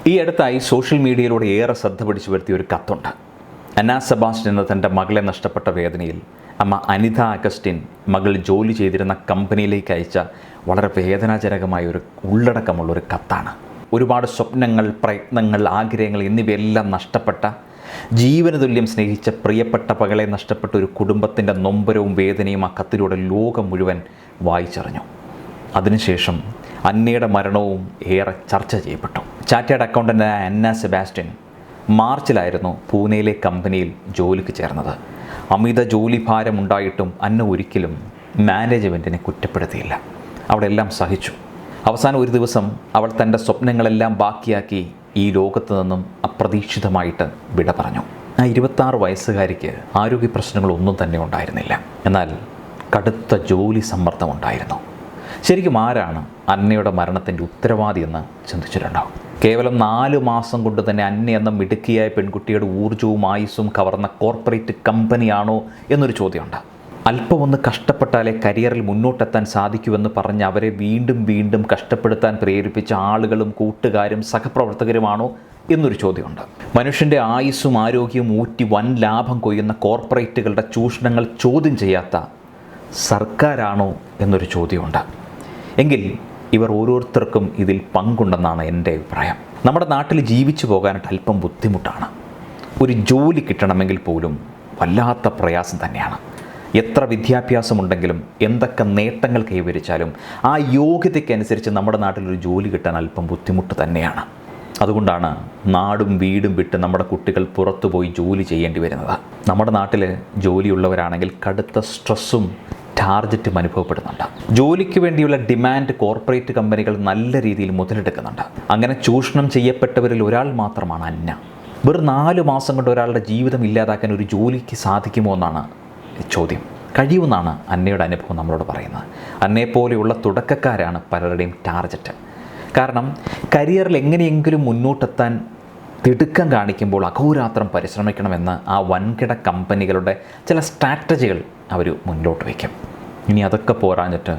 ഈ അടുത്തായി സോഷ്യൽ മീഡിയയിലൂടെ ഏറെ ശ്രദ്ധ പിടിച്ചു വരുത്തിയ ഒരു കത്തുണ്ട്. അന്ന സെബാസ്റ്റ്യൻ എന്ന തൻ്റെ മകളെ നഷ്ടപ്പെട്ട വേദനയിൽ അമ്മ അനിത അഗസ്റ്റിൻ മകൾ ജോലി ചെയ്തിരുന്ന കമ്പനിയിലേക്ക് അയച്ച വളരെ വേദനാജനകമായ ഒരു ഉള്ളടക്കമുള്ളൊരു കത്താണ്. ഒരുപാട് സ്വപ്നങ്ങൾ, പ്രയത്നങ്ങൾ, ആഗ്രഹങ്ങൾ എന്നിവയെല്ലാം നഷ്ടപ്പെട്ട, ജീവന തുല്യം സ്നേഹിച്ച പ്രിയപ്പെട്ട മകളെ നഷ്ടപ്പെട്ട ഒരു കുടുംബത്തിൻ്റെ നൊമ്പരവും വേദനയും ആ കത്തിലൂടെ ലോകം മുഴുവൻ വായിച്ചറിഞ്ഞു. അതിനുശേഷം അന്നയുടെ മരണവും ഏറെ ചർച്ച ചെയ്യപ്പെട്ടു. ചാർട്ടേഡ് അക്കൗണ്ടൻ്റായ അന്ന സെബാസ്റ്റ്യൻ മാർച്ചിലായിരുന്നു പൂനെയിലെ കമ്പനിയിൽ ജോലിക്ക് ചേർന്നത്. അമിത ജോലിഭാരം ഉണ്ടായിട്ടും അന്ന ഒരിക്കലും മാനേജ്മെൻറ്റിനെ കുറ്റപ്പെടുത്തിയില്ല. അവളെല്ലാം സഹിച്ചു. അവസാനം ഒരു ദിവസം അവൾ തൻ്റെ സ്വപ്നങ്ങളെല്ലാം ബാക്കിയാക്കി ഈ ലോകത്ത് നിന്നും അപ്രതീക്ഷിതമായിട്ട് വിട പറഞ്ഞു. ആ 26 വയസ്സുകാരിക്ക് ആരോഗ്യ പ്രശ്നങ്ങളൊന്നും തന്നെ ഉണ്ടായിരുന്നില്ല. എന്നാൽ കടുത്ത ജോലി സമ്മർദ്ദമുണ്ടായിരുന്നു. ശരിക്കും ആരാണ് അന്നയുടെ മരണത്തിൻ്റെ ഉത്തരവാദി എന്ന് ചിന്തിച്ചിട്ടുണ്ടോ? കേവലം 4 മാസം കൊണ്ട് തന്നെ അന്ന എന്ന മിടുക്കിയായ പെൺകുട്ടിയുടെ ഊർജ്ജവും ആയുസ്സും കവർന്ന കോർപ്പറേറ്റ് കമ്പനിയാണോ എന്നൊരു ചോദ്യമുണ്ട്. അല്പമൊന്ന് കഷ്ടപ്പെട്ടാലേ കരിയറിൽ മുന്നോട്ടെത്താൻ സാധിക്കുമെന്ന് പറഞ്ഞ് അവരെ വീണ്ടും വീണ്ടും കഷ്ടപ്പെടുത്താൻ പ്രേരിപ്പിച്ച ആളുകളും കൂട്ടുകാരും സഹപ്രവർത്തകരുമാണോ എന്നൊരു ചോദ്യമുണ്ട്. മനുഷ്യൻ്റെ ആയുസ്സും ആരോഗ്യവും ഊറ്റി വൻ ലാഭം കൊയ്യുന്ന കോർപ്പറേറ്റുകളുടെ ചൂഷണങ്ങൾ ചോദ്യം ചെയ്യാത്ത സർക്കാരാണോ എന്നൊരു ചോദ്യമുണ്ട്. എങ്കിൽ ഇവർ ഓരോരുത്തർക്കും ഇതിൽ പങ്കുണ്ടെന്നാണ് എൻ്റെ അഭിപ്രായം. നമ്മുടെ നാട്ടിൽ ജീവിച്ചു പോകാനായിട്ട് അല്പം ബുദ്ധിമുട്ടാണ്. ഒരു ജോലി കിട്ടണമെങ്കിൽ പോലും വല്ലാത്ത പ്രയാസം തന്നെയാണ്. എത്ര വിദ്യാഭ്യാസമുണ്ടെങ്കിലും എന്തൊക്കെ നേട്ടങ്ങൾ കൈവരിച്ചാലും ആ യോഗ്യതയ്ക്കനുസരിച്ച് നമ്മുടെ നാട്ടിലൊരു ജോലി കിട്ടാൻ അല്പം ബുദ്ധിമുട്ട് തന്നെയാണ്. അതുകൊണ്ടാണ് നാടും വീടും വിട്ട് നമ്മുടെ കുട്ടികൾ പുറത്തു പോയി ജോലി ചെയ്യേണ്ടി വരുന്നത്. നമ്മുടെ നാട്ടിൽ ജോലിയുള്ളവരാണെങ്കിൽ കടുത്ത സ്ട്രെസ്സും ടാർജറ്റും അനുഭവപ്പെടുന്നുണ്ട്. ജോലിക്ക് വേണ്ടിയുള്ള ഡിമാൻഡ് കോർപ്പറേറ്റ് കമ്പനികൾ നല്ല രീതിയിൽ മുതലെടുക്കുന്നുണ്ട്. അങ്ങനെ ചൂഷണം ചെയ്യപ്പെട്ടവരിൽ ഒരാൾ മാത്രമാണ് അന്ന. വെറും 4 മാസം കൊണ്ട് ഒരാളുടെ ജീവിതം ഇല്ലാതാക്കാൻ ഒരു ജോലിക്ക് സാധിക്കുമോ എന്നാണ് ചോദ്യം. കഴിയുമെന്നാണ് അന്നയുടെ അനുഭവം നമ്മളോട് പറയുന്നത്. അന്നയെപ്പോലെയുള്ള തുടക്കക്കാരാണ് പലരുടെയും ടാർജറ്റ്. കാരണം കരിയറിൽ എങ്ങനെയെങ്കിലും മുന്നോട്ടെത്താൻ തിടുക്കം കാണിക്കുമ്പോൾ അഹോരാത്രം പരിശ്രമിക്കണമെന്ന് ആ വൻകിട കമ്പനികളുടെ ചില സ്ട്രാറ്റജികൾ അവർ മുന്നോട്ട് വയ്ക്കും. ഇനി അതൊക്കെ പോരാഞ്ഞിട്ട്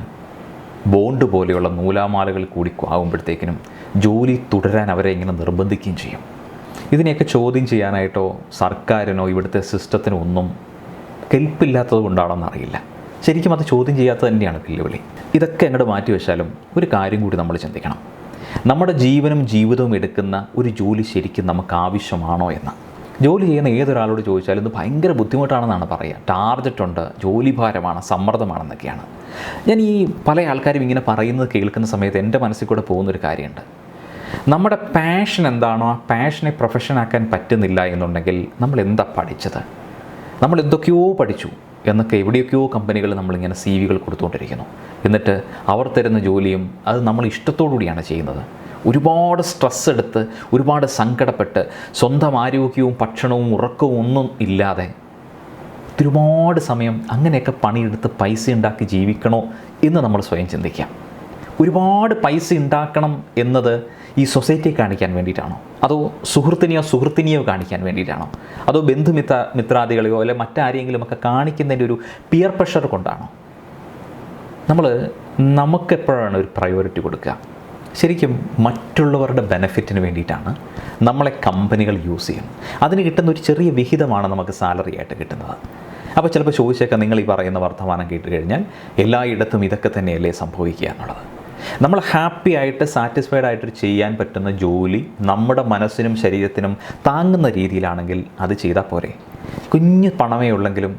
ബോണ്ട് പോലെയുള്ള നൂലാമാലകൾ കൂടി ആകുമ്പോഴത്തേക്കിനും ജോലി തുടരാൻ അവരെ ഇങ്ങനെ നിർബന്ധിക്കുകയും ചെയ്യും. ഇതിനെയൊക്കെ ചോദ്യം ചെയ്യാനായിട്ടോ സർക്കാരിനോ ഇവിടുത്തെ സിസ്റ്റത്തിനോ ഒന്നും കെൽപ്പില്ലാത്തത് കൊണ്ടാണെന്ന് അറിയില്ല. ശരിക്കും അത് ചോദ്യം ചെയ്യാത്തത് തന്നെയാണ് വെല്ലുവിളി. ഇതൊക്കെ അങ്ങോട്ട് മാറ്റി വെച്ചാലും ഒരു കാര്യം കൂടി നമ്മൾ ചിന്തിക്കണം. നമ്മുടെ ജീവനും ജീവിതവും എടുക്കുന്ന ഒരു ജോലി ശരിക്കും നമുക്ക് ആവശ്യമാണോ എന്ന്. ജോലി ചെയ്യുന്ന ഏതൊരാളോട് ചോദിച്ചാലും ഇത് ഭയങ്കര ബുദ്ധിമുട്ടാണെന്നാണ് പറയുക. ടാർജറ്റുണ്ട്, ജോലിഭാരമാണ്, സമ്മർദ്ദമാണെന്നൊക്കെയാണ്. ഞാൻ ഈ പല ആൾക്കാരും ഇങ്ങനെ പറയുന്നത് കേൾക്കുന്ന സമയത്ത് എൻ്റെ മനസ്സിൽ കൂടെ പോകുന്നൊരു കാര്യമുണ്ട്. നമ്മുടെ പാഷൻ എന്താണോ ആ പാഷനെ പ്രൊഫഷനാക്കാൻ പറ്റുന്നില്ല എന്നുണ്ടെങ്കിൽ നമ്മൾ എന്താ പഠിച്ചത്? നമ്മൾ എന്തൊക്കെയോ പഠിച്ചു എന്നൊക്കെ എവിടെയൊക്കെയോ കമ്പനികൾ നമ്മളിങ്ങനെ CV കൊടുത്തുകൊണ്ടിരിക്കുന്നു. എന്നിട്ട് അവർ തരുന്ന ജോലിയും അത് നമ്മൾ ഇഷ്ടത്തോടുകൂടിയാണ് ചെയ്യുന്നത്. ഒരുപാട് സ്ട്രെസ് എടുത്ത്, ഒരുപാട് സങ്കടപ്പെട്ട്, സ്വന്തം ആരോഗ്യവും ഭക്ഷണവും ഉറക്കവും ഒന്നും ഇല്ലാതെ ഒരുപാട് സമയം അങ്ങനെയൊക്കെ പണിയെടുത്ത് പൈസ ഉണ്ടാക്കി ജീവിക്കണോ എന്ന് നമ്മൾ സ്വയം ചിന്തിക്കാം. ഒരുപാട് പൈസ ഉണ്ടാക്കണം എന്നത് ഈ സൊസൈറ്റിയെ കാണിക്കാൻ വേണ്ടിയിട്ടാണോ? അതോ സുഹൃത്തിനെയോ കാണിക്കാൻ വേണ്ടിയിട്ടാണോ? അതോ മിത്രാദികളെയോ അല്ലെ മറ്റാരെങ്കിലുമൊക്കെ കാണിക്കുന്നതിൻ്റെ ഒരു പിയർ പ്രഷർ കൊണ്ടാണോ? നമുക്കെപ്പോഴാണ് ഒരു പ്രയോറിറ്റി കൊടുക്കുക? ശരിക്കും മറ്റുള്ളവരുടെ ബെനഫിറ്റിന് വേണ്ടിയിട്ടാണ് നമ്മളെ കമ്പനികൾ യൂസ് ചെയ്യുന്നത്. അതിന് കിട്ടുന്ന ഒരു ചെറിയ വിഹിതമാണ് നമുക്ക് സാലറി ആയിട്ട് കിട്ടുന്നത്. അപ്പോൾ ചിലപ്പോൾ ചോദിച്ചേക്കാം, നിങ്ങൾ ഈ പറയുന്ന വർത്തമാനം കേട്ട് കഴിഞ്ഞാൽ എല്ലായിടത്തും ഇതൊക്കെ തന്നെയല്ലേ സംഭവിക്കുക എന്നുള്ളത്. നമ്മൾ ഹാപ്പി ആയിട്ട് സാറ്റിസ്ഫൈഡ് ആയിട്ട് ചെയ്യാൻ പറ്റുന്ന ജോലി നമ്മുടെ മനസ്സിനും ശരീരത്തിനും താങ്ങുന്ന രീതിയിലാണെങ്കിൽ അത് ചെയ്താൽ പോരെ. കുഞ്ഞ് പണമേ ഉള്ളെങ്കിലും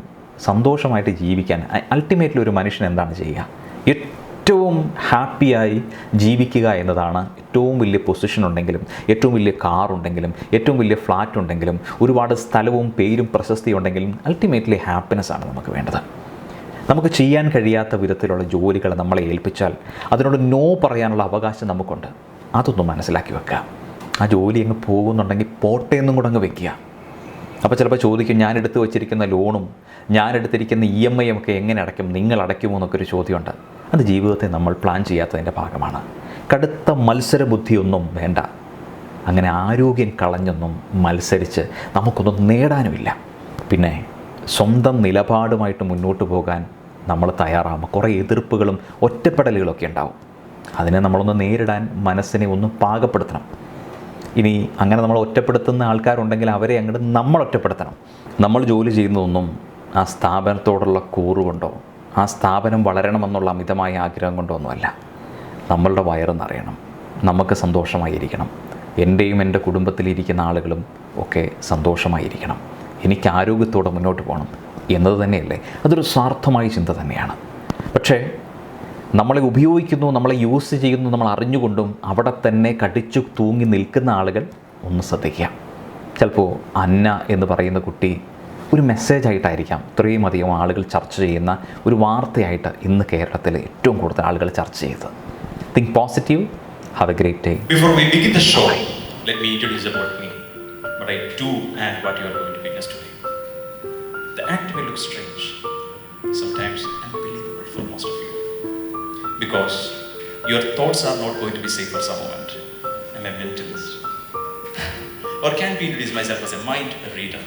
സന്തോഷമായിട്ട് ജീവിക്കാൻ അൾട്ടിമേറ്റ്ലി ഒരു മനുഷ്യൻ എന്താണ് ചെയ്യുക? ഏറ്റവും ഹാപ്പിയായി ജീവിക്കുക എന്നതാണ്. ഏറ്റവും വലിയ പൊസിഷൻ ഉണ്ടെങ്കിലും, ഏറ്റവും വലിയ കാറുണ്ടെങ്കിലും, ഏറ്റവും വലിയ ഫ്ലാറ്റ് ഉണ്ടെങ്കിലും, ഒരുപാട് സ്ഥലവും പേരും പ്രശസ്തിയും ഉണ്ടെങ്കിലും അൾട്ടിമേറ്റ്ലി ഹാപ്പിനെസ്സാണ് നമുക്ക് വേണ്ടത്. നമുക്ക് ചെയ്യാൻ കഴിയാത്ത വിധത്തിലുള്ള ജോലികൾ നമ്മളെ ഏൽപ്പിച്ചാൽ അതിനോട് നോ പറയാനുള്ള അവകാശം നമുക്കുണ്ട്. അതൊന്നും മനസ്സിലാക്കി വെക്കുക. ആ ജോലി അങ്ങ് പോകുന്നുണ്ടെങ്കിൽ പോട്ടെ എന്നും കൂടെ അങ്ങ് വെക്കുക. അപ്പോൾ ചിലപ്പോൾ ചോദിക്കും, ഞാൻ എടുത്ത് വെച്ചിരിക്കുന്ന ലോണും ഞാൻ എടുത്തിരിക്കുന്ന EMI ഒക്കെ എങ്ങനെ അടയ്ക്കും, നിങ്ങൾ അടയ്ക്കുമോ എന്നൊക്കെ ഒരു ചോദ്യമുണ്ട്. അത് ജീവിതത്തെ നമ്മൾ പ്ലാൻ ചെയ്യാത്തതിൻ്റെ ഭാഗമാണ്. കടുത്ത മത്സരബുദ്ധിയൊന്നും വേണ്ട. അങ്ങനെ ആരോഗ്യം കളഞ്ഞൊന്നും മത്സരിച്ച് നമുക്കൊന്നും നേടാനുമില്ല. പിന്നെ സ്വന്തം നിലപാടുമായിട്ട് മുന്നോട്ട് പോകാൻ നമ്മൾ തയ്യാറാകുമ്പോൾ കുറേ എതിർപ്പുകളും ഒറ്റപ്പെടലുകളൊക്കെ ഉണ്ടാവും. അതിനെ നമ്മളൊന്ന് നേരിടാൻ മനസ്സിനെ ഒന്ന് പാകപ്പെടുത്തണം. ഇനി അങ്ങനെ നമ്മൾ ഒറ്റപ്പെടുത്തുന്ന ആൾക്കാരുണ്ടെങ്കിൽ അവരെ അങ്ങോട്ട് നമ്മൾ ഒറ്റപ്പെടുത്തണം. നമ്മൾ ജോലി ചെയ്യുന്നതൊന്നും ആ സ്ഥാപനത്തോടുള്ള കൂറുകൊണ്ടോ ആ സ്ഥാപനം വളരണമെന്നുള്ള അമിതമായ ആഗ്രഹം കൊണ്ടോ ഒന്നുമല്ല. നമ്മളുടെ വയറ് നിറയണം, നമുക്ക് സന്തോഷമായിരിക്കണം, എൻ്റെയും എൻ്റെ കുടുംബത്തിലിരിക്കുന്ന ആളുകളും ഒക്കെ സന്തോഷമായിരിക്കണം, എനിക്ക് ആരോഗ്യത്തോടെ മുന്നോട്ട് പോകണം എന്നത് തന്നെയല്ലേ. അതൊരു സ്വാർത്ഥമായ ചിന്ത തന്നെയാണ്. പക്ഷേ നമ്മളെ ഉപയോഗിക്കുന്നു, നമ്മളെ യൂസ് ചെയ്യുന്നു, നമ്മൾ അറിഞ്ഞുകൊണ്ടും അവിടെ തന്നെ കടിച്ചു തൂങ്ങി നിൽക്കുന്ന ആളുകൾ ഒന്ന് ശ്രദ്ധിക്കുക. ചിലപ്പോൾ അന്ന എന്ന് പറയുന്ന കുട്ടി ഒരു മെസ്സേജായിട്ടായിരിക്കാം ഇത്രയും അധികം ആളുകൾ ചർച്ച ചെയ്യുന്ന ഒരു വാർത്തയായിട്ട് ഇന്ന് കേരളത്തിൽ ഏറ്റവും കൂടുതൽ ആളുകൾ ചർച്ച ചെയ്തത്. Think positive. Have A great day. Before we begin the show, let me introduce about me, but I do and what you are going to witness today. The act may look strange, sometimes unbelievable for most of you, because your thoughts are not going to be safe for some moment. I'm a mentalist, or can be introduce myself as a mind reader.